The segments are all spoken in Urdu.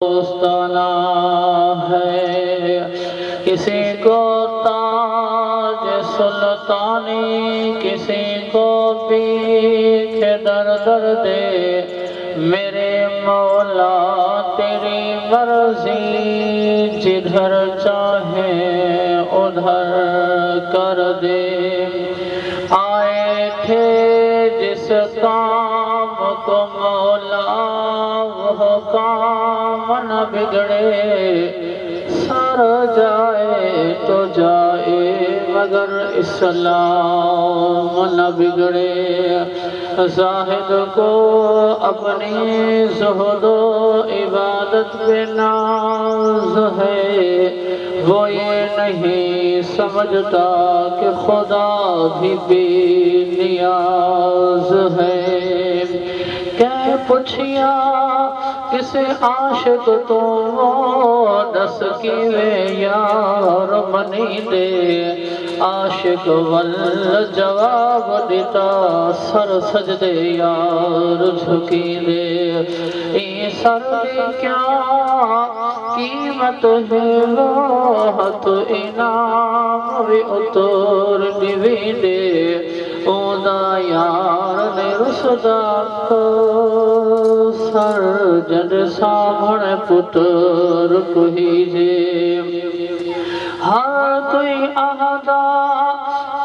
دوستانہ ہے، کسی کو تاج سلطانی، کسی کو بھی در دے میرے مولا تیری مرضی، جدھر چاہے ادھر کر دے۔ آئے تھے جس کام کو مولا وہ کام نہ بگڑے، سر جائے تو جائے مگر اسلام نہ بگڑے۔ زاہد کو اپنی زہد و عبادت پہ ناز ہے، وہ یہ نہیں سمجھتا کہ خدا بھی بے نیاز ہے۔ کہ پوچھیا کسے عاشق تو دس کیوے یار منی دے، عاشق ول جواب دیتا سر سجدے یار جھکی دے۔ این سر دی کیا قیمت ہے وہ تو انعام بھی اتور بھی دے، اودا یار نے رسدا کو سر جد سامنے پتر کوئی جے۔ ہر کوئی آہدا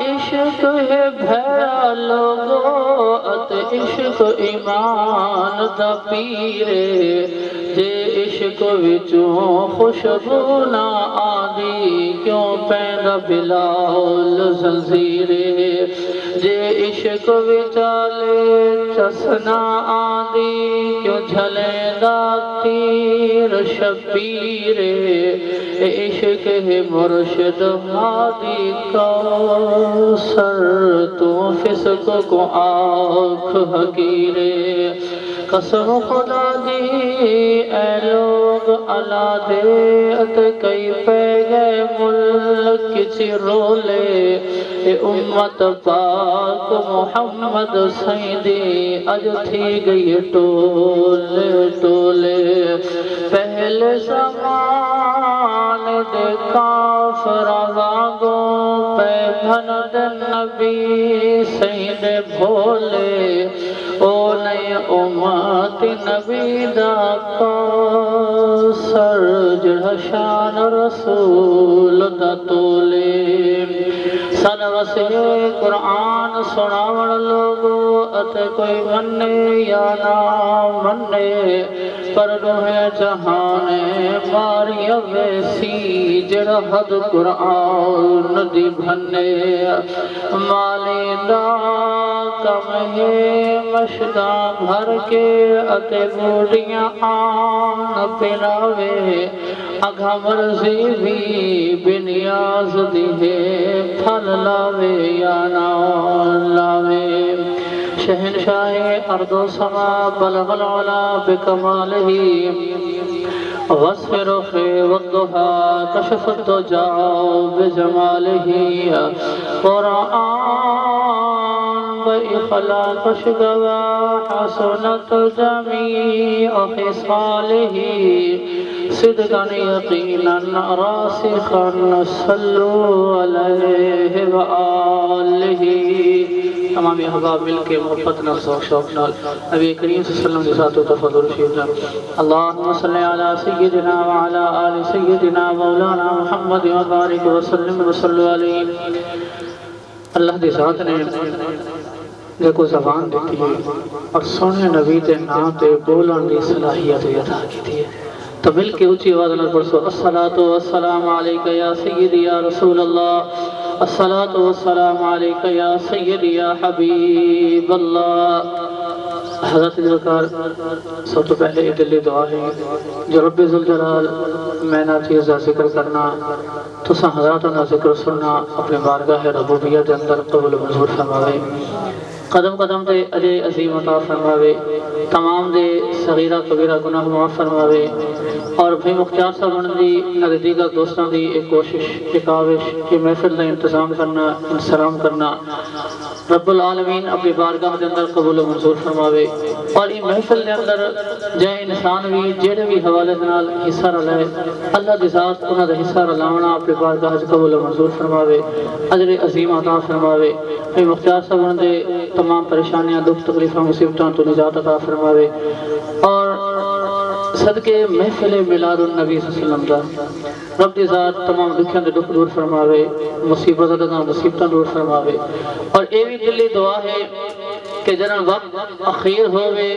عشق ہے بھیا لوگو، ات عشق ایمان دا پیرے، جے عشق وچوں خوشبو نہ آدی کیوں پیندا بلال زنجیرے، جے عشق وچالے چسنا آدی کیوں جھلے دا تیر شبیرے، عشق ہے مرشد ہادی کا سر تو فسق کو آنکھ حقیرے۔ قسم خدا دی اے لوگ علا دیت کئی پہ گئے ملک کچی رولے، اے امت پاک محمد سیدی اج تھی گئی ٹولے ٹولے۔ پہلے زمان دے کافر وانگوں پہ بھن دے نبی سید بھولے، او نئے امت نبی دا کا سر جڑا شان رسول دا تولے۔ صدق سے قرآن سناون لوگو ات کوئی منے یا نہ منے، پر دوہے جہانے ماری ویسی جڑا حد قرآن دی بھنے۔ مالی دا کم ہے مشداں بھر کے اتے بوڑیاں آن پلاوے، اگھا مرضی بھی بنیاز دی ہے پھل لاوے یا نہ لاوے۔ شہنشاہ ارض و سما بلغ العلا بکمالہ، وصف رخ والضحا کشف الدجا بجمالہ، قرآن بإخلاقش گواہ حسنت جمیع خصالہ، صدقا یقینا راسخا صلو علیہ وآلہ۔ تمام احباب مل کے محبت نال شوق نال نبی کریم صلی اللہ علیہ وسلم کے ساتھ تفضل شریف جان۔ اللہم صلی علی سیدنا وعلی آل سیدنا مولانا محمد وبارک وسلم وصلو علیہ۔ اللہ دی ذات نے دیکھو زبان دیتی ہے اور سونے نبی تے نام تے بولن دی صلاحیت عطا کی ہے، تو مل کے اونچی آواز نال پڑھو الصلاۃ والسلام علیک یا سیدی یا رسول اللہ، الصلاۃ والسلام علیک یا سیدی یا حبیب اللہ۔ حضرت ذکر سب تو پہلے دلی دعا ہے جو رب ذوالجلال میں نہ چیز کا ذکر کرنا تو سا حضرات کا ذکر سننا اپنے بارگاہ ربوبیت اندر قبول منظور فرماوے، قدم قدم تے اجے عظیم عطا فرماوے، تمام دے صغیرہ کبیرہ گناہ معاف فرماوے، اور بھائی مختار صاحب دی نزدیکا دوستاں دی ایک کوشش ایک آوش کہ محفل کا انتظام کرنا انسلام کرنا رب العالمین اپنی بارگاہ دے اندر قبول و منظور فرماوے اور یہ محفل دے اندر جے انسان بھی جڑے بھی حوالے نال حصہ رلائے اللہ دی ذات انہاں دا حصہ رلاونا اپنی بارگاہ وچ قبول و منظور فرماوے اجر عظیم عطا فرماوے اے مختار صاحب دے تمام پریشانیاں دکھ تکلیفاں مصیبتاں تو نجات عطا فرماوے اور صدقے محفل میلاد النبی صلی اللہ علیہ وسلم دا رب دی ذات تمام دکھیاں دے دکھ دور فرماوے مصیبتاں دا مصیبتاں دور فرماوے اور اے بھی دلی دعا ہے کہ جنن وقت اخیر ہوئے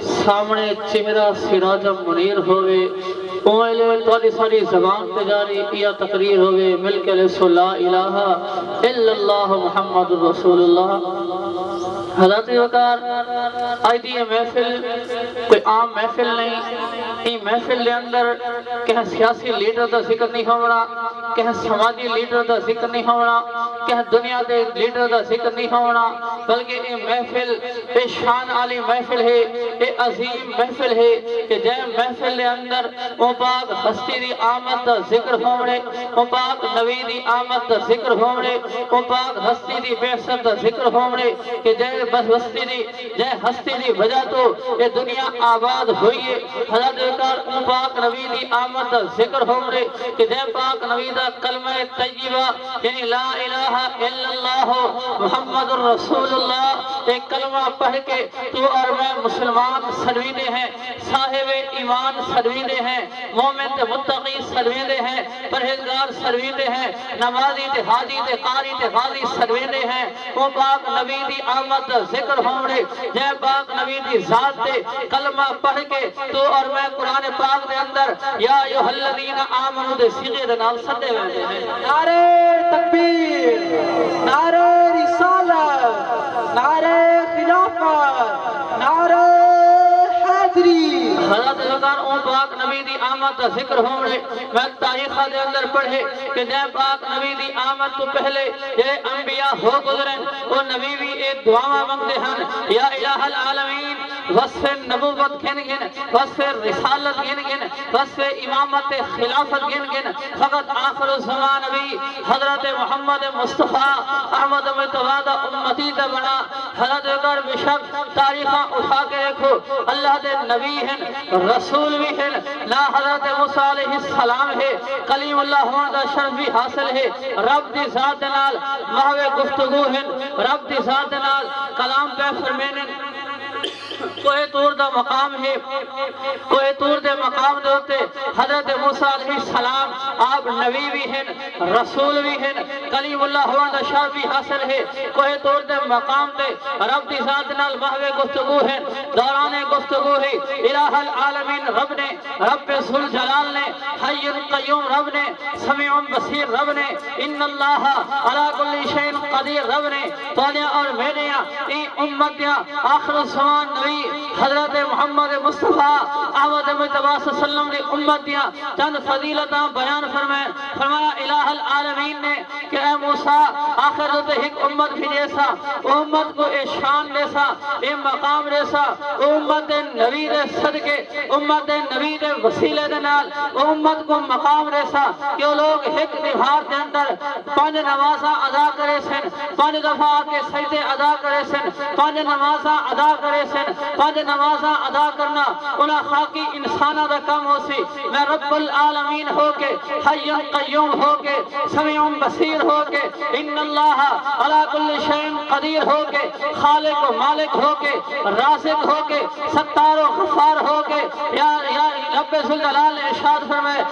سامنے چہرہ سراج منیر ہوئے اوہلے توڑی ساری زبان تجاری یا تقریر ہوئے مل کے لسو لا الہ الا اللہ محمد رسول اللہ حضرت وقار آئی دی محفل کوئی عام محفل نہیں یہ محفل لے اندر کہیں سیاسی لیڈر دا ذکر نہیں ہونا کہیں سماجی لیڈر دا ذکر نہیں ہونا کہیں دنیا دے لیڈر دا ذکر نہیں ہونا بلکہ یہ محفل یہ شان علی محفل ہے یہ عظیم محفل ہے کہ جے محفل لے اندر وہ پاک ہستی دی آمد دا ذکر ہونے وہ پاک نبی دی آمد دا ذکر ہونے وہ پاک ہستی دی بحثت دا ذکر ہونے کہ جے بس ہستی دی وجہ تو یہ دنیا آباد ہوئی ہے حضرت وقار وہ پاک نبی دی آمد دا ذکر ہونے کہ جے پاک نبی دا کلمہ طیبہ یعنی لا الہ الا اللہ محمد رسول اللہ ایک کلمہ پڑھ کے تو اور میں مسلمان سلویدے ہیں صاحب ایمان سلویدے ہیں مومن تے متقی سلویدے ہیں پرہیزگار سلویدے ہیں نمازی تے حاجی تے قاری تے غازی سلویدے ہیں وہ پاک نبی دی آمد دا ذکر ہونے جے پاک نبی دی ذات تے کلمہ پڑھ کے تو اور میں قرآن پاک دے اندر یا ایھا الذین آمنوا دے صیغے دے نال سدے ہوئے ہیں نعرہ تکبیر نعرہ رسالت نعرہ خلافت نعرہ حیدری حضرت وقار اون پاک نبی دی آمد دا ذکر ہونے میں تاریخہ دے اندر پڑھے کہ جے پاک نبی دی آمد تو پہلے یہ انبیاء ہو گزریں وہ نبی بھی ایک دعا مانگتے ہیں یا الہ العالمین وصف نبوت گن گن وصف رسالت گن گن وصف امامت خلافت گن گن فقط آخر الزمان نبی حضرت محمد مصطفیٰ احمد متوادہ امتی تے بنا حضرت وقار بشک تاریخہ اٹھا کے رکھو اللہ دے نبی ہیں رسول بھی ہیں لا حضرت موسیٰ علیہ السلام ہے کلیم اللہ ہونے دا شرف بھی حاصل ہے رب دی ذات نال محو گفتگو ہیں رب دی ذات نال کلام پہ فرمینے کوئی طور دا مقام ہے کوئی طور دے مقام دے ہوتے حضرت موسیٰ علیہ السلام آپ نبی بھی ہیں رسول بھی ہیں کلیم اللہ ہونے دا شرف بھی حاصل ہے کوئی طور دے مقام دے رب دی ذات نال محو گفتگو ہیں دوران گفتگو ہے الہ العالمین رب نے رب ذوالجلال نے حی قیوم رب نے سمیع بصیر رب نے ان اللہ علی کل شیء قدیر رب نے تولیاں اور میڈیاں این امتیاں آخر الزمان نبی حضرت محمد مصطفیٰ احمد مجتبیٰ صلی اللہ علیہ وسلم نے امتیاں چند فضیلتاں بیان فرمایا الہ العالمین نے کہ اے موسیٰ آخر تو ایک امت بھی جیسا امت کو اے شان جیسا اے مقام جیسا امت نبی دے صدقے امت نبی دے وسیلے دے نال امت کو مقام جیسا کہ لوگ ایک دیوار دے اندر پانچ نمازاں ادا کرے سن پانچ دفعہ کے سجدے ادا کرے سن پانچ نمازاں ادا کرے سن پانچ نمازاں ادا کرنا انہاں خاکی انسانہ دا کم ہو سی میں رب العالمین ہو کے حی قیوم ہو کے سمیع بصیر ہو کے ان اللہ علی کل شیء قدیر ہو کے خالق و مالک ہو کے رازق ہو کے ستار و غفار ہو کے یا رب ذوالجلال نے ارشاد فرمائے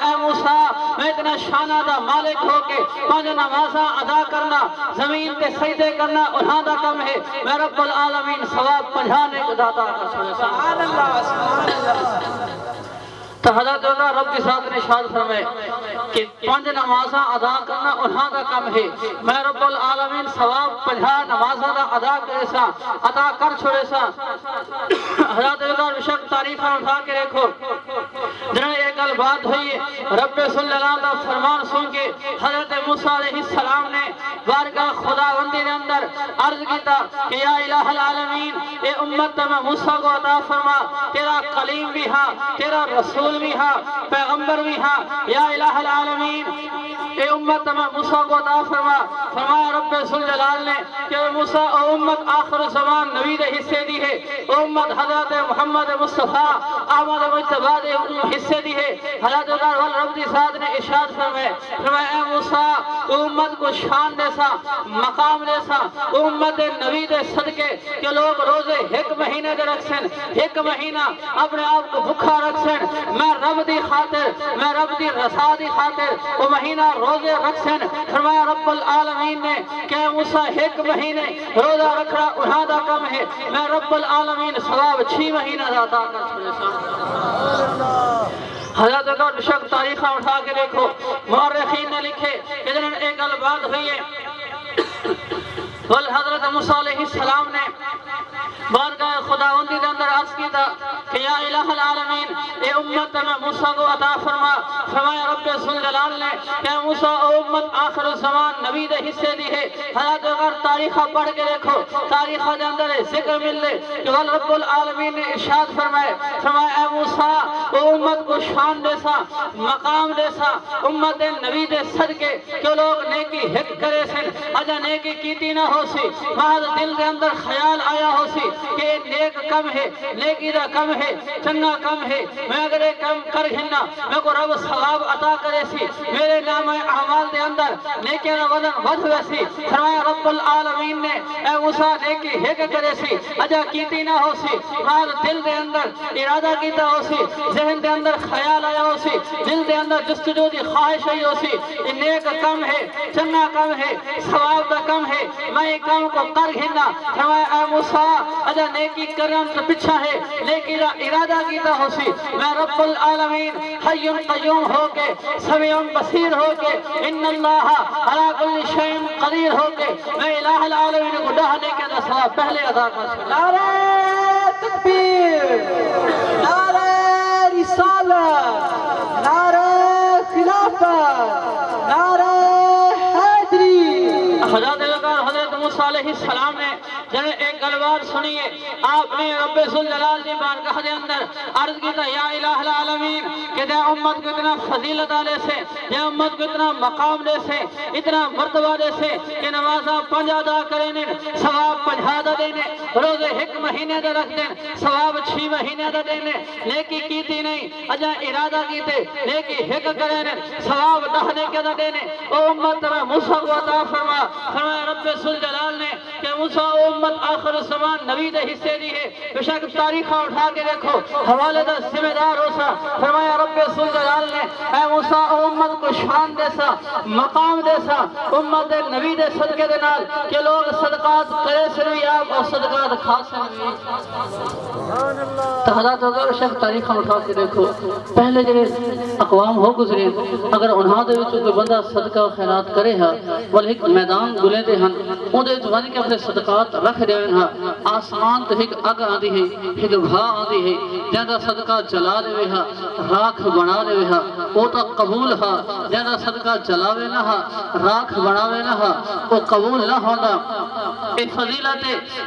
اے موسیٰ میں اتنا شانہ دا مالک ہو کے پانچ نمازاں ادا کرنا زمین تے سجدے کرنا انہاں دا کم ہے میں رب العالمین ثواب پہنچانے کو داتا سبحان اللہ سبحان اللہ تو حضرت رب کی ذات نے ارشاد فرمائے کہ پانچ نمازاں ادا کرنا انہاں کا کم ہے میں رب العالمین ثواب 50 نمازاں دا ادا کرے سا ادا کر چھوڑے سا حضرت بشک تعریفاں اٹھا کے رکھو جنہوں نے ایک بات ہوئی ہے رب صلی اللہ علیہ وسلم فرمان سن کے حضرت موسیٰ علیہ السلام نے بارگاہ خداوندی دے اندر عرض کیتا کہ یا الہ العالمین اے امت میں موسیٰ کو عطا فرما، تیرا کلیم بھی ہاں، تیرا رسول بھی ہاں، پیغمبر بھی ہاں، یا الہ العالمین اے امت میں موسیٰ کو عطا فرما۔ فرمایا رب ذوالجلال نے کہ موسیٰ او امت آخر زمان نبی دے حصے دی ہے، او امت حضرت محمد مصطفیٰ احمد مجتبی دے حصے دی ہے۔ حضرت رب دی ذات نے ارشاد فرمایا اے موسیٰ او امت کو شان دے سا، مقام دے سا، او امت نبی دے صدقے کہ لوگ روزے ایک مہینے دے رکھسن، ایک مہینہ اپنے آپ کو بھکھا رکھسن، میں رب دی خاطر، میں رب دی رضا دی خاطر وہ مہینہ روزے رکھسن۔ فرمایا رب العالمین نے کہ موسیٰ ایک مہینے روزہ رکھنا انہاں دا کم ہے، میں رب العالمین ثواب 6 مہینہ عطا کر چھوڑے سا۔ حضرت کا شک تاریخہ اٹھا کے دیکھو، مورخین نے لکھے کہ جنہوں ایک البات ہوئی ہے حضرت موسیٰ علیہ السلام نے بارگاہ خداوندی دے اندر عرض کی تھا کہ یا الہ العالمین اے امت میں موسیٰ کو عطا فرما۔ فرمایا رب ذوالجلال نے کہ موسیٰ او امت آخر الزمان نبی دے حصے دی ہے۔ حضرت اگر تاریخہ پڑھ کے دیکھو، تاریخہ دے اندر ذکر مل لے کہ رب العالمین نے ارشاد فرمایا اے موسیٰ او امت کو شان دے سا، مقام دے سا، امت نبی دے صدقے کہ لوگ نیکی ہک کرے سن، اجا نیکی کیتی نہ ہو سی، محض دل دے اندر خیال آیا ہو سی کہ نیک کم ہے، نیکی دا کم ہے، چنگا کم ہے، میں اگر ایک کم کر گھننا میں کو رب ثواب عطا کرے سی، میرے نام اعمال دے اندر نیکی دا وزن ود ہوئے سی۔ فرمایا رب العالمین نے اے موسیٰ نیکی ہک کرے سی، اجا کیتی نہ ہو سی، محض دل دے اندر ارادہ کیتا ہو سی، ذہن دے اندر خیال آیا ہو سی، دل دے اندر جستجو دی خواہش آئی ہو سی، نیک کم ہے، چنگا کم ہے، ثواب دا کم ہے، میں ایک کام کو کر گھننا۔ فرمایا اے موسیٰ اجا نیکی کرن تو پچھا ہے، نیکی دا ارادہ کیتا ہو سی، میں رب العالمین حی قیوم ہو کے، سمیع بصیر ہو کے، ان اللہ علی کل شیء قدیر ہو کے میں الہ العالمین کو ڈہنے کے دا ثواب پہلے ادا کر سکتا۔ نعرہ تکبیر، نعرہ رسالت، نعرہ خلافت، نعرہ حیدری۔ حضرت موسیٰ علیہ السلام نے جب ایک گلوار سنیے، آپ نے رب ذوالجلال دی بارگاہ دے اندر عرض کیتا یا الہ العالمین کہ دے امت کو اتنا فضیلت آلے سے، دے امت کو اتنا مقام دے سے، اتنا مرتبہ دے سے کہ نمازہ 5 ادا کریں، ثواب 50 دا دینے، روزے 1 مہینے دا رکھ دیں، ثواب 6 مہینے دا دینے، نیکی کیتی نہیں اجا ارادہ کیتے، نیکی ہک کریں ثواب 10 کے دا دینے۔ او امت میں موسیٰ کو عطا فرمایا رب ذوالجلال نے کہ موسیٰ او امت آخر زمان نبی دے حصے دی ہے، بشک تاریخہ اٹھا کے دیکھو، حوالے دا ذمہ دار ہو سا۔ فرمایا رب ذوالجلال نے اے موسیٰ او امت کو شان دے سا، مقام دے سا، امت نبی دے صدقے دے نال کہ لوگ صدقات کرے سنوی آپ اور صدقات کھا سنوی۔ تو حضرت اگر شک تاریخہ اٹھا کے دیکھو، پہلے جنہیں اقوام ہو گزرے، اگر انہاں دے وچوں کوئی بندہ صدقہ خیرات کرے ہاں بل ایک میدان گلے دے ہن اون دے جوانی کے اپنے صدقات رکھ دے ہاں، آسمان تے ایک اگ آندی ہے، ایک بھا آندی ہے، جہاں صدقہ جلا دے ہاں، راکھ بنا دے ہاں، وہ تو قبول ہاں، جہاں صدقہ جلاوے نہ ہاں، راکھ بناوے نہ ہاں، وہ قبول نہ ہونا۔ اے فضیلت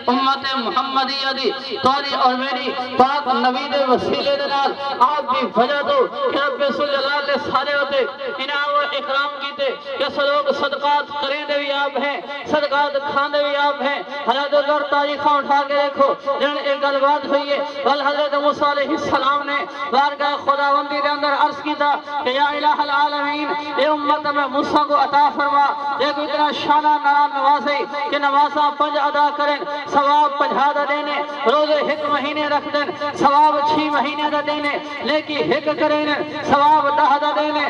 امت محمدیہ دی توری اور میری پاک نبی دے وسیلے دے نال آپ بھی وجہ دو کہ رب ذوالجلال نے سارے ہوتے انعام و اکرام کیتے کہ لوگ صدقات کریں دے بھی آپ ہیں، صدقات کھانے بھی آپ ہیں۔ حضرت اگر تاریخہ اٹھا کے دیکھو جن ایک گلبات ہوئی ہے، بل حضرت موسیٰ علیہ السلام نے بارگاہ خداوندی دے اندر عرض کی تھا کہ یا الہ العالمین اے امت میں موسیٰ کو عطا فرما، یہ کوئی اتنا شانہ نوازی کہ نمازہ 5 ادا کریں، ثواب 50 دا دینے، روزے 1 مہینے رکھ دیں، ثواب 6 مہینے دا دینے، نیکی ہک کریں ثواب 10 دا دینے،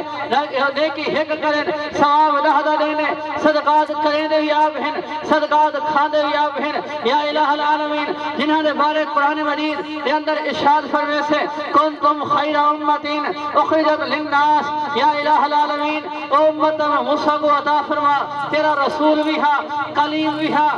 نیکی ہک کریں ثواب 10 دا دینے، صدقات کریں دے بھی آپ ہیں، صدقات کھان دے بھی آپ ہیں۔ یا الہ العالمین جنہوں نے بارے قرآن مجید کے اندر ارشاد فرمے سے کنتم خیر امتین اخرجت للناس، یا الہ العالمین او امت میں موسیٰ کو عطا فرما، تیرا رسول بھی ہاں، کلیم بھی ہاں،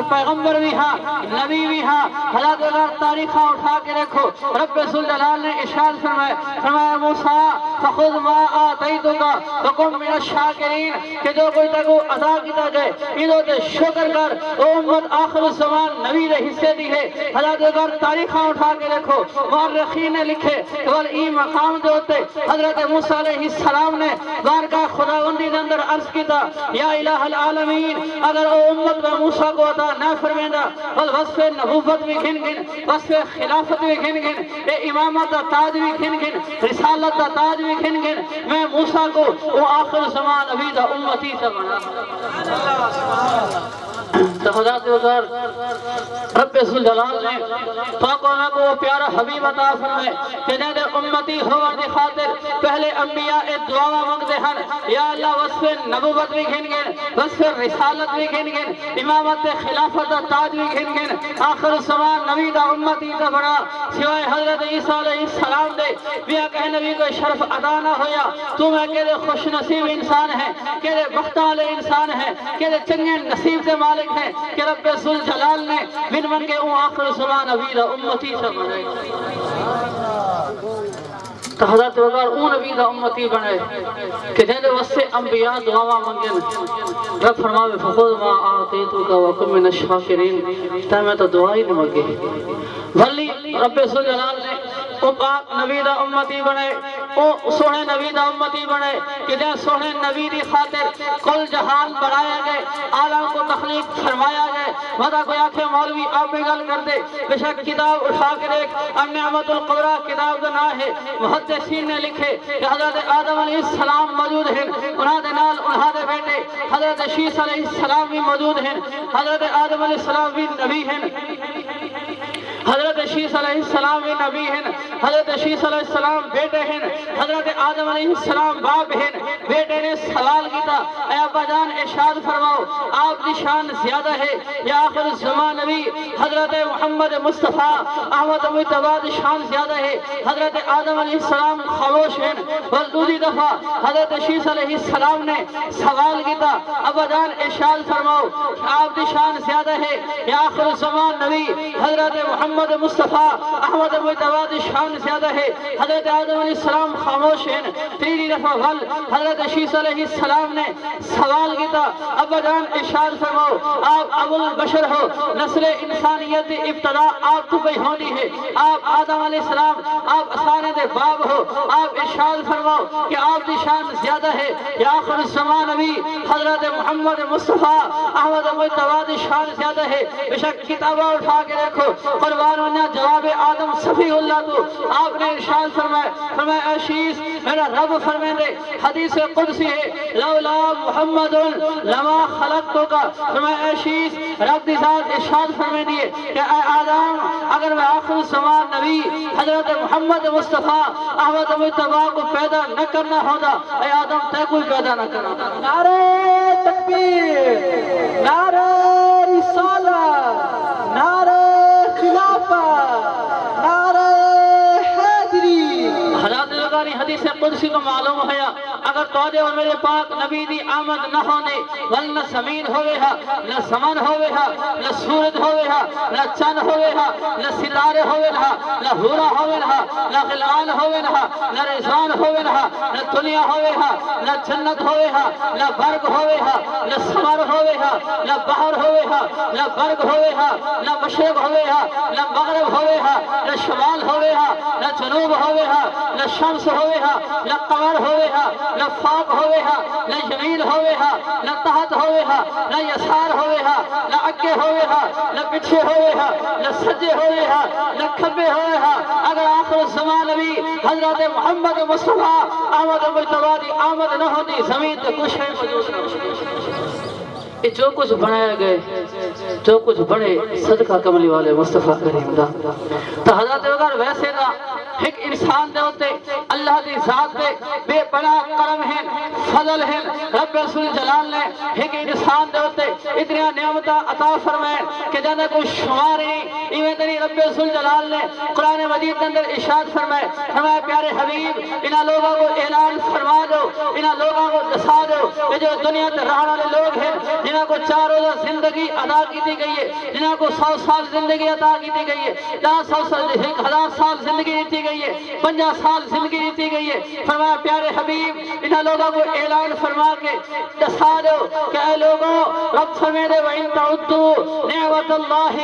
پیغمبر بھی ہاں، نبی بھی ہاں۔ حالات اگر تاریخہ اٹھا کے دیکھو رب ذوالجلال نے ارشاد فرمایا موسیٰ فخذ ما آتیتک وکن من الشاکرین کہ جو کوئی تکو عطا کیتا گئے ادھو تے شکر کر او امت آخر الزمان نبی دے حصے دی ہے حضرت اگر تاریخاں اٹھا کے دیکھو مورخین نے لکھے کہ ای مقام دے ہوتے حضرت موسیٰ علیہ السلام نے بارگاہ خداوندی دے اندر عرض کیتا یا الہ العالمین اگر او امت میں موسیٰ کو عطا نہ فرمیندہ وصف نبوت بھی گھن گھن وصف خلافت بھی گھن گھن اے امامت دا تاج بھی گھن گھن رسالت دا تاج بھی گھن گھن میں موسیٰ کو وہ آخر زمان ابھی دا امتی سے بنا تو حضرت وزار رب ذوالجلال نے فاقونا کو پیارا حبیب عطا فرمائے کہ دے امتی ہوان دی خاطر پہلے انبیاء دعا مانگتے ہیں یا اللہ وصف نبوت بھی گھن گھن وصف رسالت بھی گھن گھن امامت خلافت دا تاج بھی گھن گھن آخر زمان نبی دا امتی دا بنا سوائے حضرت عیسیٰ علیہ السلام دے بیا کہ نبی کو شرف عطا نہ ہویا تو میں کہ خوش نصیب انسان ہے کہ بخت والے انسان ہے کہ چنگے نصیب دے مالک ہے کہ رب ذوالجلال نے بن من کے آخر زمان ابھی دا امتی سے بنے تو حضرت وقار اون ابھی دا امتی بنے کہ جہاں واسے انبیاء دعاواں منگن رب فرماوے فخذ ما آتیتک وکن من الشاکرین تا میں تو دعا ہی نہیں مانگے بھلی رب ذوالجلال نے او پاک نبی دا امتی بنے او سونے نبی دا امتی بنے کہ جہاں سونے نبی دی خاطر کل جہان بڑھایا گئے عالم کو تخلیق فرمایا گئے ودا کوئی آنکھیں مولوی آپ بھی گل کر دے بے شک کتاب اٹھا کے دیکھ النعمت القبرى کتاب کا نام ہے محدثین نے لکھے کہ حضرت آدم علیہ السلام موجود ہیں انہاں دے نال انہاں دے بیٹے حضرت شیس علیہ السلام بھی موجود ہیں حضرت آدم علیہ السلام بھی نبی ہیں حضرت شیس علیہ السلام بھی نبی ہیں حضرت شیس علیہ السلام بیٹے ہیں حضرت آدم علیہ السلام باپ ہیں بیٹے نے سوال کیتا اے ابا جان ارشاد فرماؤ آپ کی شان زیادہ ہے یا آخر زمان نبی حضرت محمد مصطفیٰ احمد مجتبی کی شان زیادہ ہے حضرت آدم علیہ السلام خاموش ہیں اور دوسری دفعہ حضرت شیس علیہ السلام نے سوال کیتا ابا جان ارشاد فرماؤ آپ کی شان زیادہ ہے یا آخر زمان نبی حضرت محمد مصطفیٰ احمد مجتبی کی شان زیادہ ہے حضرت آدم علیہ السلام خاموش ہیں تیسری دفعہ حضرت شیس علیہ السلام نے سوال کیتا ابا جان ارشاد فرماؤ آپ ابو البشر ہو نسل انسانیت ابتدا آپ کو بھی ہونی ہے آپ آدم علیہ السلام آپ اسانے دے باب ہو آپ ارشاد فرماؤ کہ آپ کی شان زیادہ ہے یا آخر الزمان نبی حضرت محمد مصطفیٰ احمد مجتبی کی شان زیادہ ہے بے شک کتابہ اٹھا کے دیکھو قربان ہونا جواب آدم صفی اللہ تو آپ نے ارشاد فرمایا اے شیس میرا رب فرمائے دے حدیث قدسی ہے لولا محمد لما خلقتو کا فرمایا اے شیس رب دی ذات ارشاد فرمائے دیئے کہ اے آدم اگر میں آخر زمان نبی حضرت محمد مصطفیٰ احمد مجتبی کو پیدا نہ کرنا ہوتا اے آدم تے کوئی پیدا نہ کرنا نعرہ تکبیر نعرہ رسالت نعرہ خلافت نعرہ حیدری حضرت لگاری حدیث قدسی کو معلوم ہے اگر توجہ اور میرے پاک نبی دی آمد نہ ہونے ولنہ زمین ہوئے ہا نہ زمان ہوئے ہا نہ سورج ہوئے ہا نہ چند ہوئے ہا نہ ستارے ہوئے ہا نہ ہورا ہوئے ہا نہ غلان ہوئے ہا نہ رضوان ہوئے ہا نہ دنیا ہوئے ہا نہ جنت ہوئے ہا نہ برگ ہوئے ہا نہ سمر ہوئے ہا نہ بحر ہوئے ہا نہ برگ ہوئے ہا نہ مشرق ہوئے ہا نہ مغرب ہوئے ہا نہ شمال ہوئے ہا نہ جنوب ہوئے ہا نہ شمس ہوئے ہا نہ قمر ہوئے ہا نہ فوق ہوئے ہا نہ یمین ہوئے ہا نہ تحت ہوئے ہا نہ یسار ہوئے ہا نہ اگے ہوئے ہا نہ پیچھے ہوئے ہا نہ سجے ہوئے ہا نہ کھبے ہوئے ہا اگر آخر زمان نبی حضرت محمد مصطفیٰ احمد مجتبی دی آمد نہ ہوتی زمین تے کچھ ہے موجود نہ یہ جو کچھ بنایا گئے جو کچھ بڑے صدقہ کملی والے مصطفیٰ کریم دا تو حضرت اگر ویسے دا ایک انسان دے ہوتے اللہ دی ذات دے بے پناہ کرم ہیں فضل ہیں رب ذوالجلال نے ایک انسان دے ہوتے اتنی نعمتہ عطا فرمائے کہ جانا کوئی شمار نہیں ایویں تری رب ذوالجلال نے قرآن مجید کے اندر ارشاد فرمائے پیارے حبیب انہاں لوگوں کو اعلان فرما دو انہاں لوگوں کو دسا دو کہ جو دنیا تے رہن والے لوگ ہیں جنہاں کو 4 روزہ زندگی عطا کی گئی ہے، جنہاں کو 100 سال زندگی عطا کی گئی ہے، 1000 سال زندگی دی گئی ہے، 50 سال زندگی دی گئی ہے۔ فرمایا پیارے حبیب انہاں لوگوں کو اعلان فرما کے دسا دو کہ اے لوگوں رب فرمائے دے وَإِن تَعُدُّوا نِعْمَتَ اللَّهِ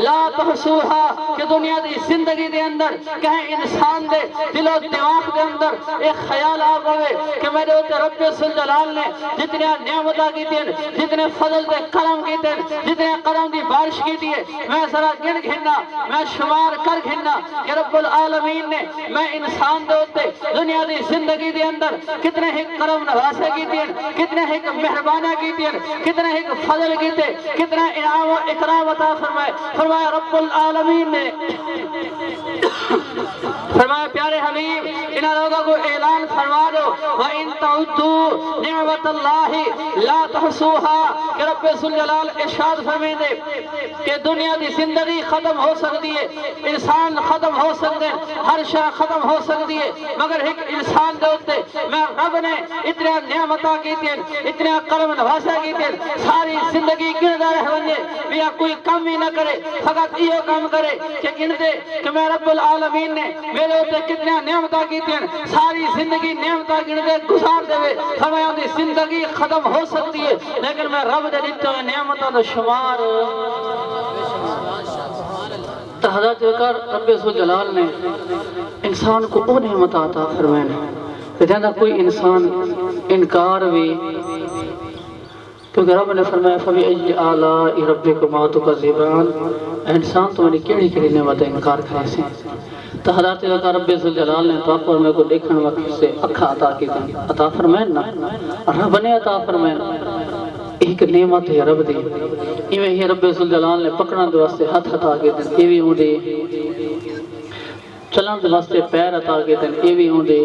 لَا تُحْصُوهَا کہ دنیا دی زندگی دے اندر کہیں انسان دے دل و دماغ دے اندر ایک خیال آ گئے کہ میرے اوتے رب ذوالجلال نے جتنے نعمتاں کی تین، جتنے فضل دے کرم کی تین، جتنے کرم دی بارش کی دی ہے، میں ذرا گن گھننا، میں شمار کر گھننا کہ رب العالمین نے میں انسان دے اوتے دنیا دی زندگی دے اندر کتنے ہی کرم نوازے کی تین، کتنے ہی مہربانہ کی تین، کتنے ہی فضل کی تین، کتنا انعام و اکرام عطا فرمائے۔ فرمایا رب العالمین نے فرمایا پیارے حبیب انہاں لوگوں کو اعلان فرما دو وَإِن تَعُدُّوا نِعْمَتَ اللَّهِ لَا تُحْصُوهَا کہ رب ذوالجلال ارشاد فرمائے دے کہ دنیا دی زندگی ختم ہو سکتی ہے، انسان ختم ہو سکتے ہیں، ہر شے ختم ہو سکتی ہے، مگر ایک انسان دے اوتے میں رب نے اتنا نعمتاں کی تین، اتنا کرم نوازا کی تین، ساری زندگی گندا رہ ونجے یا کوئی کم ہی نہ کرے، فقط یہ کام کرے کہ گن دے کہ میں رب العالمین نے میرے اوتے کتنا نعمتاں کی تین، ساری زندگی نعمتاں گن دے گزار دے۔ فرمایا دی زندگی ختم ہو سکتی ہے لیکن میں رب دے دتے ہوئے نعمتاں دا شمار تو حضرت وقار رب ذوالجلال نے انسان کو وہ نعمت عطا فرمائے کہ جہاں کوئی انسان انکار بھی کیونکہ رب نے فرمایا فَبِأَيِّ آلَاءِ رَبِّكُمَا تُكَذِّبَانِ انسان تو میری کیڑی کیڑی نعمت انکار کرے سے تو حضرت وقار رب ذوالجلال نے تو اور میں کو دیکھنے وقت سے اکھا عطا کی تھی عطا فرمائے نا رب نے عطا فرمائے ایک نعمت ہے رب دی ایویں ہی رب ذوالجلال نے پکڑن دے واسطے ہاتھ عطا کے دن یہ بھی ہوں دے چلن دے واسطے پیر عطا کے دن یہ بھی ہوں دے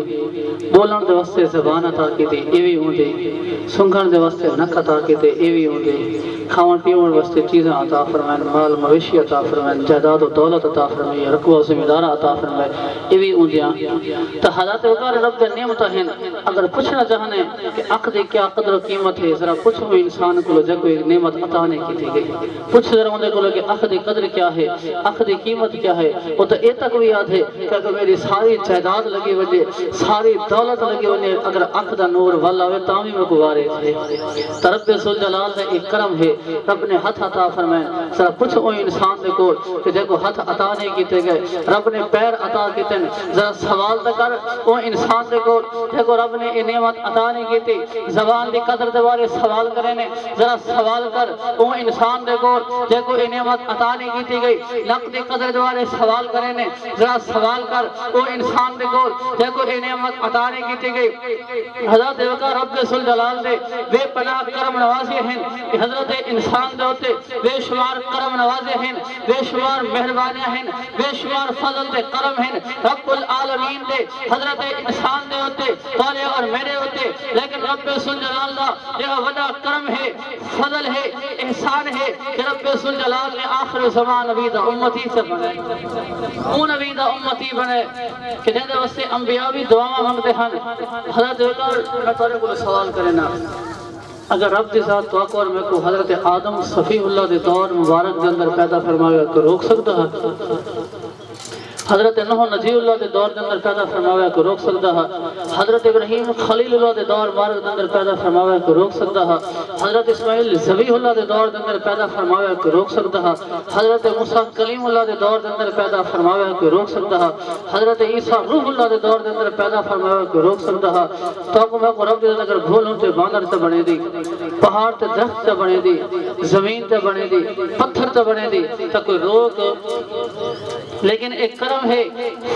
بولن دے واسطے زبان عطا کے دے یہ بھی ہوں دے سنگھن دے واسطے نک عطا کے دے یہ بھی ہوں دے کھاون پیون واسطے چیزیں عطا فرمائیں مال مویشی عطا فرمائیں جائیداد و دولت عطا فرمائیں رقبہ و ذمہ دار عطا فرمائیں یہ بھی ہوں دیاں تو حالات وقار رب دے نعمت ہیں اگر پوچھنا چاہنے کہ عقد کیا قدر و قیمت ہے ذرا پوچھو انسان کو جب کوئی نعمت عطا نہیں کی تھی گئی پوچھ ذرا اندے کو کہ عقد قدر کیا ہے عقد قیمت کیا ہے وہ تو اے تک بھی یاد ہے کہ اگر میری ساری جائیداد لگی وجہ ساری دولت لگی وجہ اگر عقد نور والا ہوئے تامی میں گوارے تھے تو رب ذوالجلال نے ایک کرم ہے رب نے ہاتھ عطا فرمائے ذرا پوچھو انسان دے کو کہ دیکھو ہاتھ عطا نہیں کیتے گئے رب نے پیر عطا کیتے ذرا سوال تو کر وہ انسان دے کو دیکھو رب نے یہ نعمت عطا نہیں کیتی زبان دی قدر دے بارے سوال کرے نے ذرا سوال کر وہ انسان دے کو دیکھو یہ نعمت عطا نہیں کیتی گئی نک دی قدر دے بارے سوال کرے نے ذرا سوال کر وہ انسان دے کو دیکھو یہ نعمت عطا نہیں کیتی گئی حضرت وقار رب ذوالجلال دے بے پناہ کرم نوازے ہیں حضرت انسان دے ہوتے بے شمار کرم نوازے ہیں بے شمار مہربانیاں ہیں بے شمار فضل دے کرم ہیں رب العالمین دے حضرت انسان دے ہوتے تارے اور میرے ہوتے لیکن رب ذوالجلال دا یہ وڈا کرم ہے فضل ہے احسان ہے کہ رب ذوالجلال نے آخر زمان نبی دا امتی سے بنے وہ نبی دا امتی بنے کہ جہاں دے واسطے انبیاء بھی دعا مانگتے ہیں حضرت وقار میں تارے کو سوال کرے نا اگر رب دی ذات تو اور میں کو حضرت آدم صفی اللہ دے دور مبارک دے اندر پیدا فرمایا کہ روک سکتا ہے حضرت نوح نجی اللہ دے دور دے اندر پیدا فرمایا کہ روک سکتا ہے حضرت ابراہیم خلیل اللہ دے دور مبارک دے اندر پیدا فرمایا کہ روک سکتا ہے حضرت اسماعیل ذبیح اللہ دے دور دے اندر پیدا فرمایا کہ روک سکتا ہے حضرت موسیٰ کلیم اللہ دے دور دے اندر پیدا فرمایا کہ روک سکتا ہے حضرت عیسیٰ روح اللہ دے دور دے اندر پیدا فرمایا کہ روک سکتا ہے تو آپ میں کو رب دے اگر بھولوں تے باندر تے بنے دی پہاڑ تے درخت تے بنے دی زمین تے بنے دی پتھر تے بنے دی تو کوئی روک لیکن ایک کرم ہے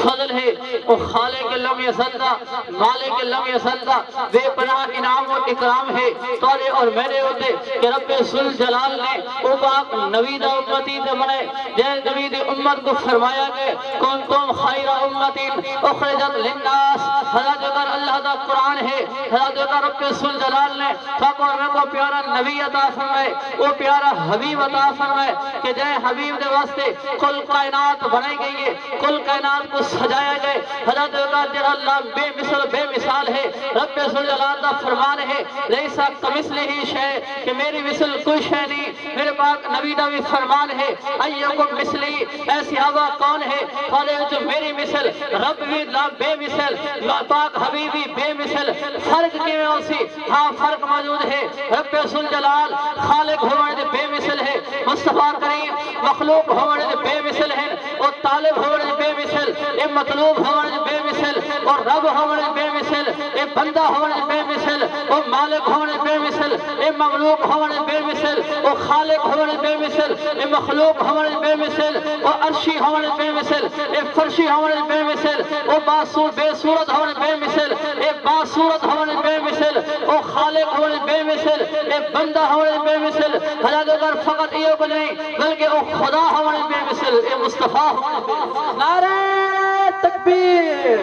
فضل ہے وہ خالق لم یزلدہ مالک لم یزلدہ بے پناہ انعام و اکرام ہے تورے اور میرے ہوتے کہ رب ذوالجلال نے او پاک نبی دا امتی دے بنے جے نبی دی امت کو فرمایا گئے کنتم خیر امتین اخرجت للناس حضرت اگر اللہ دا قرآن ہے حضرت اگر رب ذوالجلال نے فاقور میں کو پیارا نبی عطا فرمائے وہ پیارا حبیب عطا فرمائے کہ جے حبیب دے واسطے کل کائنات بنائی گئی ہے کل کائنات کو سجایا گئے حضرت اگر اللہ بے مثل بے مثال ہے رب ذوالجلال دا فرمان ہے لیسا کمثلہ شیء کہ میری مثل کوئی شے نہیں میرے پاک نبی دا بھی فرمان ہے ایکم مثلی ایسی ہوا کون ہے کھولے جو میری مثل رب بھی لا بے مثل پاک حبیبی بے مثل فرق کیویں ہوسی ہاں فرق موجود ہے رب ذوالجلال خالق ہونے دے بے مثل ہے مصطفیٰ کریم مخلوق ہونے دے بے مثل ہے اور طالب ہونے دے بے مثل اے مطلوب ہونے دے بے مثل اور رب ہونے دے بے مثل اے بندہ ہونے دے بے مثل اور مالک ہونے دے بے مثل اے مملوک ہونے دے بے مثل اور خالق ہونے دے بے مثل اے مخلوق ہونے دے بے مثل اور عرشی ہونے دے بے مثل اے فرشی ہونے دے بے مثل اور بے صورت ہونے دے بے مثل اے باصورت ہونے دے بے مثل اور خالق ہونے دے بے مثل اے بندہ ہونے دے بے مثل حالانکہ اگر فقط یہ کو نہیں بلکہ وہ خدا ہونے دے بے مثل اے مصطفیٰ ہونے دے بے مثل نعرہ تکبیر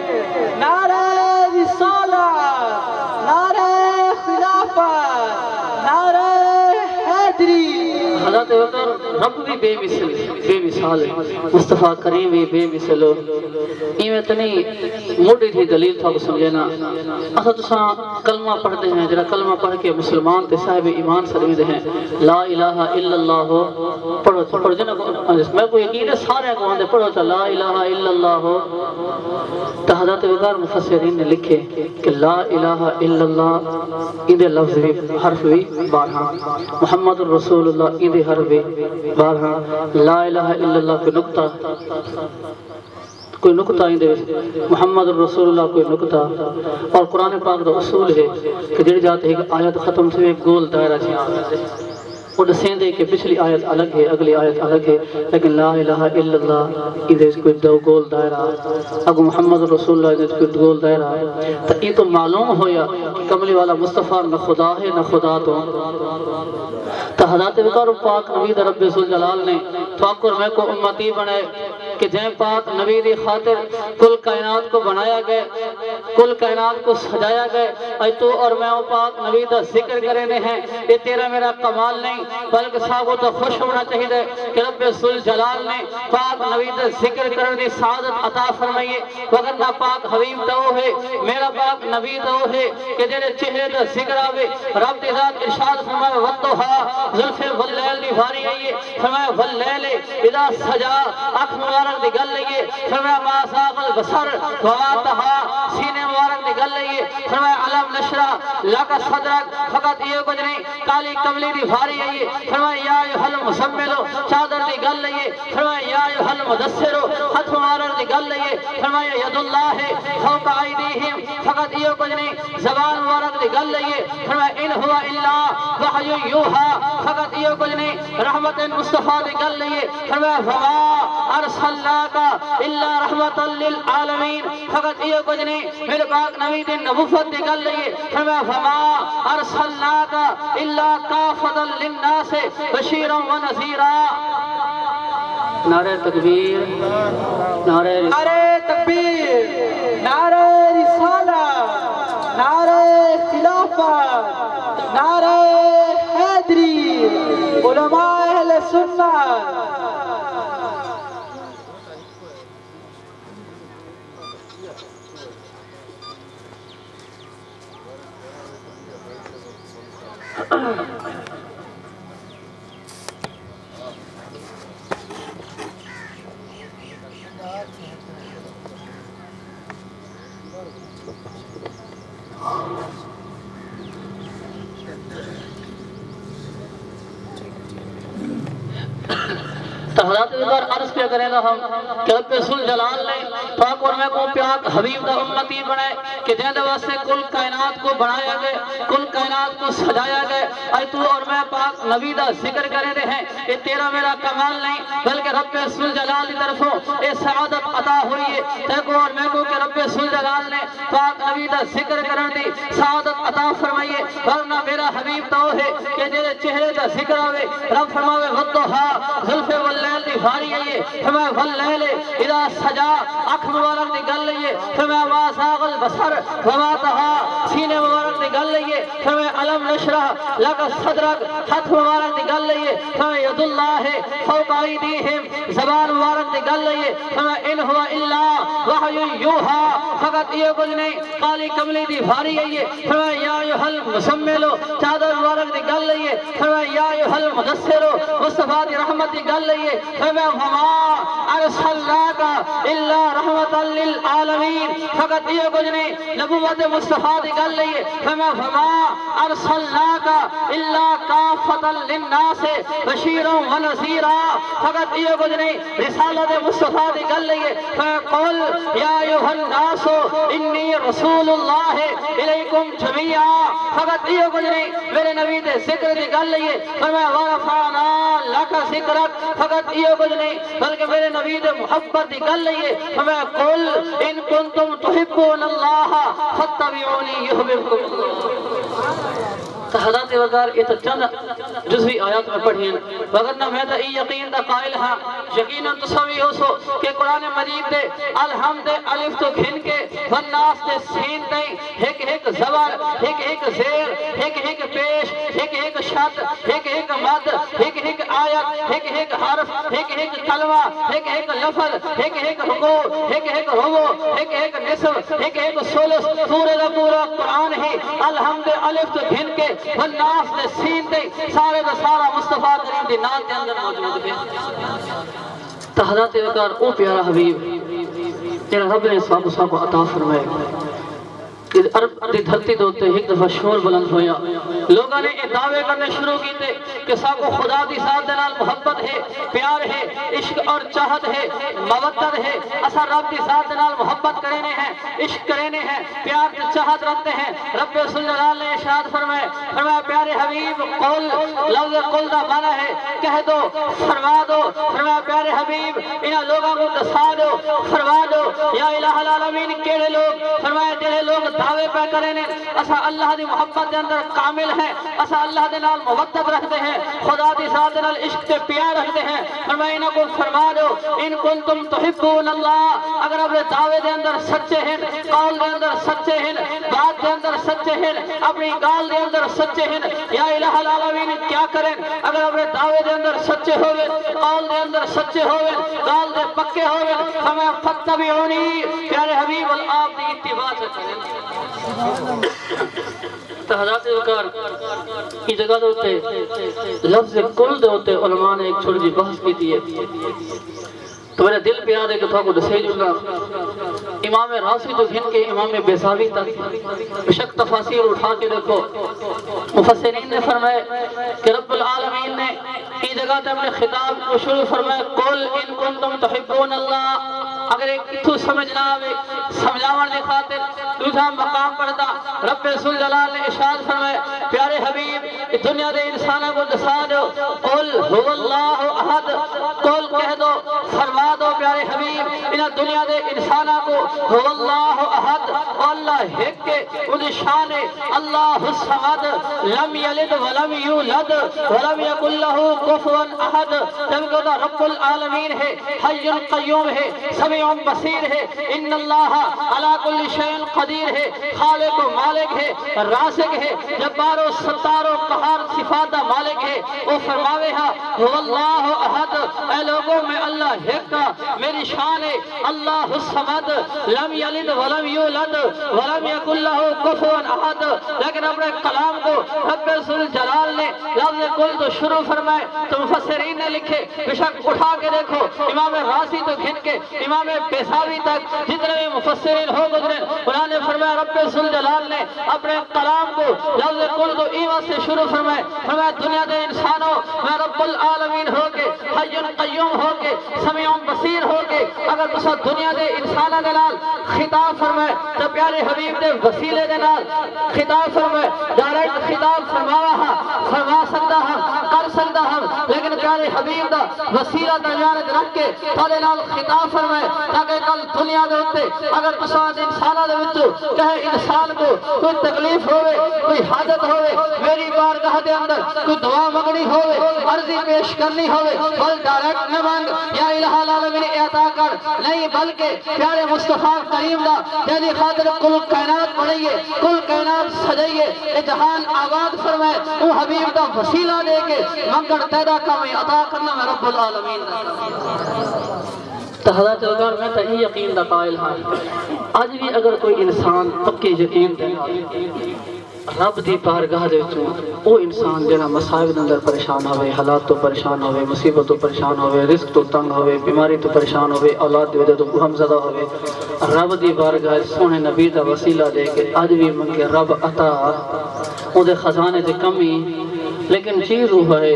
نعرہ رسالت نعرہ خلافت نعرہ حیدری حضرت بکر رب بھی بے مثال ہے مصطفیٰ کریم بھی بے مثال ہو ایمیں تنی موٹی تھی دلیل تھا کو سمجھنا اصلا تساں کلمہ پڑھتے ہیں جرا کلمہ پڑھ کے مسلمان تے صاحب ایمان سرمیدے ہیں لا الہ الا اللہ پڑھو جنہ میں کو یقین ہے سارے کو آندے پڑھو تا لا الہ الا اللہ تا حضرت بکر مفسرین نے لکھے کہ لا الہ الا اللہ اندے لفظ بھی حرف بھی بارہاں محمد الرسول اللہ اندے حرف بھی بارہاں لا الہ الا اللہ کوئی نکتہ اندے محمد الرسول اللہ کوئی نکتہ اور قرآن پاک دا اصول ہے کہ جڑ جاتے ہیں کہ آیت ختم سے ایک گول دائرہ چھاں وہ دسیندے کہ پچھلی آیت الگ ہے اگلی آیت الگ ہے لیکن لا الہ الا اللہ اندے کوئی دو گول دائرہ اگو محمد رسول اللہ اندے کوئی گول دائرہ تو یہ تو معلوم ہویا کہ کملی والا مصطفیٰ نہ خدا ہے نہ خدا تو حضرت بکر پاک نبی دا رب ذوالجلال نے تو اکر میں کو امتی بنائے کہ جائیں پاک نبی دی خاطر کل کائنات کو بنایا گئے کل کائنات کو سجایا گئے اے تو اور میں پاک نبی دا ذکر کرنے ہیں یہ تیرا میرا کمال نہیں بلکہ صاحبوں تو خوش ہونا چاہیے کہ رب ذوالجلال نے پاک نبی دا ذکر کرنے دی سعادت عطا فرمائیے وگرنہ پاک حبیب تو ہے میرا پاک نبی تو ہے کہ جنہیں چہرے دا ذکر آوے رب دی ذات ارشاد فرمائے وَالضُّحَىٰ ظُلْفِ وَاللَّيْلِ بھاری آئیے فرمائے وَاللَّيْلِ اذا سجا اکھ مبارک دی گل لئیے فرمائے ما ساق البصر وما تہا سینے مبارک دی گل لئیے فرمائے علم نشرہ لکا صدرک فقط یہ کچھ نہیں کالی کملی دی بھاری آئیے فرمائے یا ایوہ المزملو چادر دی گل لئیے فرمائے یا ایوہ المدثرو ہتھ مبارک دی گل لئیے فرمائے ید اللہ فوق عیدیہم فقط یہ کچھ نہیں زبان مبارک دی گل لئیے فرمائے ان ہوا الا وحی یوہا فقط یہ کچھ نہیں رحمت مصطفیٰ دی گل لئیے فرمائے فما ارسلناکا الا رحمت للعالمین فقط یہ کچھ نہیں میرے پاک نبی دی نبوت دی گل لئیے فرمائے فما ارسلناکا الا کافتا للناس بشیرا و نذیرا نعرہ تکبیر نعرہ تکبیر نعرہ رسالت نعرہ خلافت نعرہ حیدری علماء اہل سنت تو حضرت بکر عرض کیا کریں گا ہم کہ رب ذوالجلال نے پاک اور میں کو پیاک حبیب دا امتی بنائے کہ جہاں واسطے کل کائنات کو بنایا گئے کل کائنات کو سجایا گئے اے تو اور میں پاک نبی دا ذکر کرے رہے ہیں یہ تیرا میرا کمال نہیں بلکہ رب ذوالجلال کی طرفوں یہ سعادت عطا ہوئی ہے تیکو اور میں کو کہ رب ذوالجلال نے پاک نبی دا ذکر کرنے دی سعادت عطا فرمائیے ورنہ میرا حبیب تو ہے کہ جہاں چہرے دا ذکر آوے رب فرماوے وَالضُّحَىٰ ظُلْفِ واللیل دی بھاری آئیے فرمائے واللیل اذا سجا اکھ مبارک دی گل لئیے فرمائے ما ساق البصر وما تہا سینے مبارک دی گل لئیے فرمائے علم نشرح لک صدرک ہاتھ مبارک دی گل لئیے فرمایا ید اللہ فوق ایدیہم زبان مبارک دی گل لئیے فرمایا ان ہوا الا وحی یوحا فقط یہ کچھ نہیں کالی کملی دی بھاری ہے فرمایا یا ایھا المزمل چادر مبارک دی گل لئیے فرمایا یا ایھا المدثر مصطفیٰ دی رحمت دی گل لئیے فرمایا وما ارسلناک الا رحمت للعالمین فقط یہ کچھ نہیں نبوت مصطفیٰ دی گل لئیے فرمایا وما ارسلناک الا کافۃ للناس بشیرا ونذیرا فقط یہ کچھ نہیں رسالت مصطفیٰ دی گل لئیے قل یا ایھا الناس انی رسول اللہ الیکم جمیعا فقط یہ کچھ نہیں میرے نبی دے ذکر دی گل لئیے فرمایا ورفعنا لک ذکرک فقط یہ کچھ نہیں بلکہ میرے نبی دے محبت دی گل لئیے فرمایا قل ان کنتم تحبون اللہ فاتبعونی یحببکم حضرت وقار یہ تو چند جزوی آیات میں پڑھی ہیں وگرنہ میں تو ای یقین دا قائل ہاں یقیناً تصوی ہو سو کہ قرآن مجید دے الحمد الف تو گھن کے والناس دے سین دے ایک زبر ایک زیر ایک پیش ایک شد ایک مد ایک آیت ایک حرف ایک کلمہ ایک لفظ ایک رکوع ایک ربع ایک نصف ایک ثلث پورے دا پورا قرآن ہی الحمد الف تو گھن کے والناس دے سین دے سارے دا سارا مصطفیٰ کریم دی نام کے اندر موجود ہے تو حضرت وقار او پیارا حبیب جنہا رب نے صحابہ کو عطا فرمائے کہ عرب دی دھرتی دوتے ایک دفعہ شور بلند ہویا لوگاں نے یہ دعوے کرنے شروع کی تھے کہ سب کو خدا دی ذات دے نال محبت ہے پیار ہے عشق اور چاہت ہے مودت ہے اسا رب دی ذات دے نال محبت کرنے ہیں عشق کرنے ہیں پیار کی چاہت رکھتے ہیں رب صلی اللہ علیہ نے ارشاد فرمایا پیارے حبیب قول لفظ قول دا معنی ہے کہہ دو فرما دو فرمایا پیارے حبیب انہاں لوگاں کو دسا دو فرما دو یا الہ العالمین کیڑے لوگ فرمایا جڑے لوگ دعوے پہ کریں نے اسا اللہ دی محبت دے اندر کامل ہیں اسا اللہ دے نال محبت رکھتے ہیں خدا دی ذات دے نال عشق تے پیار رکھتے ہیں فرمایا انہاں کو فرما دو ان کنتم تحبون اللہ اگر اپنے دعوے دے اندر سچے ہیں قول دے اندر سچے ہیں بات دے اندر سچے ہیں اپنی گال دے اندر سچے ہیں یا الہ العالمین کیا کریں اگر اپنے دعوے دے اندر سچے ہوئے قول دے اندر سچے ہوئے گال دے پکے ہوئے فرمایا فتبعونی پیارے حبیب آپ دی اتباع کریں تو حضرت وقار کی جگہ دوتے لفظ کل دوتے علماء نے ایک چھوڑی جی بحث کی دیئے تو میرے دل پہ آدھے کہ تو کو دسے جوں گا امام راسی تو گھن کے امام بیزاوی تک بشک تفاصیر اٹھا کے دیکھو مفسرین نے فرمائے کہ رب العالمین نے کی جگہ تے اپنے خطاب کو شروع فرمائے قل ان کنتم تحبون اللہ اگر ایک تو سمجھنا آوے سمجھاون دی خاطر دوسرا مقام پڑھتا رب رسول جلال نے ارشاد فرمائے پیارے حبیب دنیا دے انسانوں کو دسا دو قل هو اللہ احد قل کہہ دو فرما دو پیارے حبیب انہاں دنیا دے انسانوں کو هو اللہ احد اللہ ایک کے ان شان اللہ الصمد لم یلد ولم یولد ولم یکن له کفوا احد جب کہ رب العالمین ہے حی قیوم ہے سمیع بصیر ہے ان اللہ علی کل شیء قدیر ہے خالق و مالک ہے رازق ہے جبار و ستار و قہار صفات مالک ہے وہ فرماوے ہاں هو اللہ احد اے لوگوں میں اللہ ایک کا میری شان ہے اللہ الصمد لم یلد ولم یولد ولم یکن له کفوا احد لیکن اپنے کلام کو رب ذل جلال نے لفظ کل تو شروع فرمائے تو مفسرین نے لکھے بشک اٹھا کے دیکھو امام راسی تو گھن کے امام بیزاوی تک جتنے بھی مفسرین ہو گزرے انہوں نے فرمایا رب ذل جلال نے اپنے کلام کو لفظ کل تو ایوہ سے شروع فرمائے فرمایا دنیا دے انسانوں میں رب العالمین ہو کے حی قیوم ہو کے سمیع بصیر ہو کے اگر تسا دنیا دے انسانہ دے نال خطاب فرمائے تو پیارے حبیب دے وسیلے دے نال خطاب فرمائے ڈائریکٹ خطاب فرما سکتا ہم کر سکتا ہم لیکن پیارے حبیب دا وسیلہ درمیان رکھ کے تھوڑے نال خطاب فرمائے تاکہ کل دنیا دے ہوتے اگر تسا انسانہ دے وچوں کہے انسان کو کوئی تکلیف ہوئے کوئی حاجت ہوئے میری بارگاہ دے اندر کوئی دعا منگنی ہوئے عرضی پیش کرنی ہوئے بل ڈائریکٹ نہ بند یا الہ العالمین عطا کر نہیں بلکہ پیارے مصطفیٰ کریم دا جیدی خاطر کل کائنات بڑھئیے کل کائنات سجائیے اے جہان آباد فرمائے او حبیب دا وسیلہ دے کے منگڑ تیدا کمی عطا کرنا میں رب العالمین تو حضرت اگر میں تو یہ یقین دا قائل ہاں آج بھی اگر کوئی انسان پکی یقین دے رب دی بارگاہ دے وچوں او انسان جڑا مصائب دے اندر پریشان ہوئے حالات تو پریشان ہوئے مصیبت تو پریشان ہوئے رزق تو تنگ ہوئے بیماری تو پریشان ہوئے اولاد دی وجہ تو غم زدہ ہوئے رب دی بارگاہ سونے نبی دا وسیلہ دے کے اج بھی منگے رب عطا او دے خزانے دے کمی لیکن چیز وہ ہے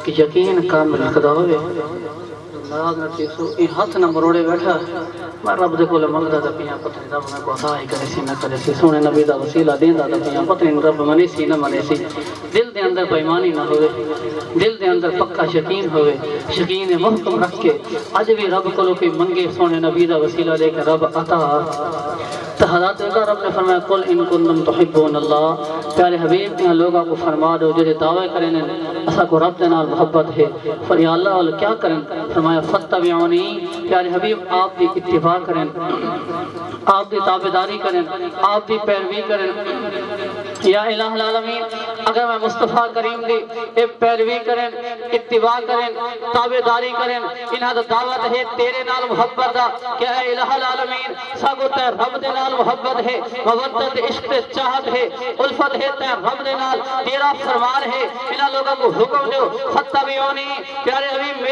کہ یقین کامل خدا ہوئے ناراض نہ چیزو یہ ہاتھ نہ مروڑے بیٹھا میں رب دے کولے منگدا تے پیاں پتہ رب میں کو عطا ہی کرے سی نہ کرے سی سونے نبی دا وسیلہ دیندا تے پیاں پتہ رب منے سی نہ منے سی دل دے اندر بے ایمانی نہ ہوئے دل دے اندر پکا یقین ہوئے یقین محکم رکھ کے اج بھی رب کولو کوئی منگے سونے نبی دا وسیلہ لے کے رب عطا تو حضرت رب نے فرمایا قل ان کنتم تحبون اللہ پیارے حبیب ان لوگوں کو فرما دو جو دعوے کریں اسا کو رب دے نال محبت ہے پر یا اللہ والا کیا کریں فرمایا فتبعونی پیارے حبیب آپ دی اتباع کریں آپ دی تابعداری کریں آپ دی پیروی کریں یا الہ العالمین اگر میں مصطفیٰ کریم دی پیروی کریں اتباع کریں تابعداری کریں انہاں دا دعوت ہے تیرے نال محبت دا کہ اے الہ العالمین ساگو تے رب دے نال محبت ہے مودت عشق چاہت ہے الفت ہے تے رب دے نال تیرا فرمان ہے انہاں لوگوں کو حکم دیو فتبعونی پیارے حبیب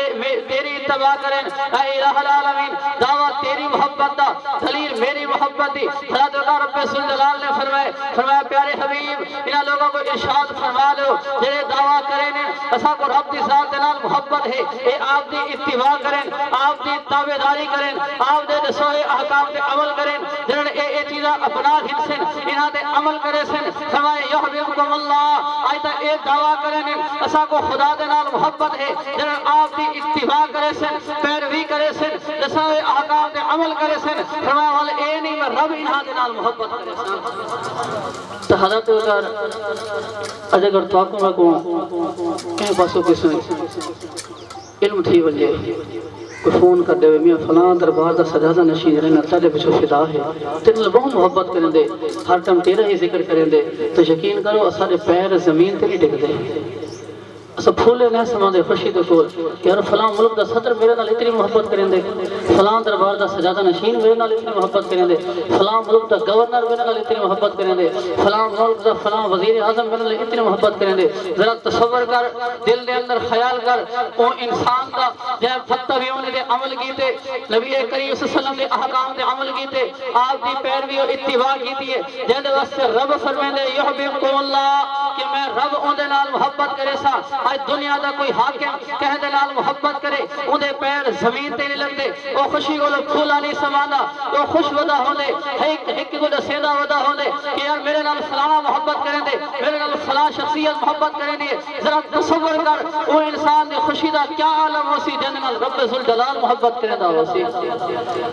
تیری اتباع کریں اے الہ العالمین دعوت تیری محبت دا دلیل میری محبت دی حضرت رب سلجلال نے فرمایا پیارے حبیب انہاں لوگوں کو ارشاد فرما لو جڑے دعویٰ کریں اسا کو رب دی ذات نال محبت ہے اے آپ دی اتباع کریں آپ دی تابعداری کریں آپ دے دسوئے احکام تے عمل کریں جنہاں نے اے چیزاں اپنا گھن انہاں تے عمل کرے سن فرمایا یحببکم اللہ آج تک اے دعویٰ کریں اسا کو خدا دے نال محبت ہے جنہاں آپ دی اتباع کرے سن پیروی کرے سن دسوئے احکام تے عمل کرے سن فرمایا والے اے نہیں میں رب انہاں دے نال محبت کرے سن تو حضرت اگر تو آپ میں کو کہیں پاسوں کے سن علم تھی وجہ کوئی فون کر دے میں فلاں دربار دا سجادہ نشین رہنا تیرے پچھو فدا ہے تیرے بہت محبت کریں دے ہر ٹائم تیرا ہی ذکر کریں دے تو یقین کرو اسارے پیر زمین تے نہیں ٹک دے اسا پھولے نہ سما دے خوشی دے کول کہ یار فلاں ملک دا صدر میرے نال اتنی محبت کریں دے فلاں دربار دا سجادہ نشین میرے نال اتنی محبت کریں دے فلاں ملک دا گورنر میرے نال اتنی محبت کریں دے فلاں ملک دا فلاں وزیر اعظم میرے نال اتنی محبت کریں دے ذرا تصور کر دل دے اندر خیال کر او انسان دا جب فتبعون دے عمل کیتے نبی کریم صلی اللہ علیہ وسلم دے احکام دے عمل کیتے آپ دی پیروی اور اتباع کیتی ہے جے دے واسطے رب فرمائے یحببکم اللہ کہ میں رب اون دے نال محبت کرے سا آج دنیا دا کوئی حاکم کہہ دے نال محبت کرے اون دے پیر زمین تے نہیں لگدے او خوشی کو پھولا نہیں سماندا او خوش ودا ہوندے ایک کو دسیدا ودا ہوندے کہ یار میرے نال فلانا محبت کریں دے میرے نال فلاں شخصیت محبت کریں دے ذرا تصور کر او انسان دی خوشی دا کیا عالم ہوسی جن نال رب ذوالجلال محبت کرے دا ہوسی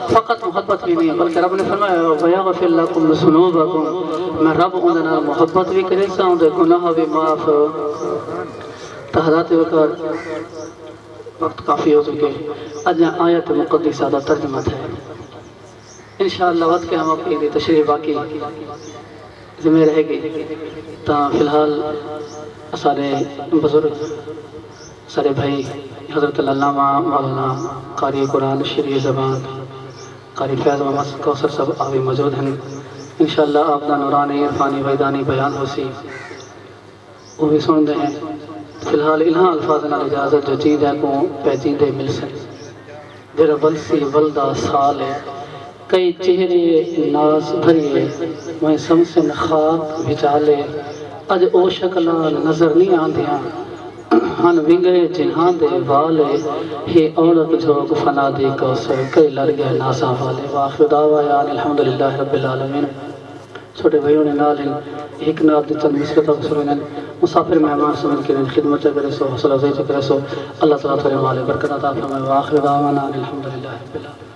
فقط محبت بھی نہیں بلکہ رب نے فرمایا ویغفر لکم ذنوبکم میں رب اون دے نال محبت بھی کرے سا اون دے گناہ بھی معاف تو حضرت وقت کافی ہو چکے آج آیت مقدسہ دا ترجمہ ہے انشاءاللہ وقت کے ہم اپنی تشریح باقی ذمہ رہے گی تا فی الحال سارے بزرگ سارے بھائی حضرت علامہ مولانا قاری قرآن شریع زبان قاری فیض محمد کوثر سب آوی موجود ہیں انشاءاللہ آپ دا نورانی عرفانی ویدانی بیان ہو سی وہ بھی سن دے ہیں فی الحال انہاں الفاظ نال اجازت جو چیز ہے کو پیچیدے مل سن جرا بلسی ولدہ سال ہے کئی چہرے ناز بھریے میں سمسن خاک بچالے اج او شکلان نظر نہیں آندیاں ہن ونگے جنہاں دے والے ہی عورت جھوک فنا دی کوثر کئی لڑ گئے ناسا والے واخر دعوانا الحمدللہ رب العالمین چھوٹے بھائیوں نے نال ایک نال دی چند مسرت افسروں مسافر مہمان سمجھ کے خدمت کرے سو حوصلہ افزائی کرے سو اللہ تعالیٰ تعالی مالے برکت عطا فرمائے واخر دعوانا الحمدللہ رب العالمین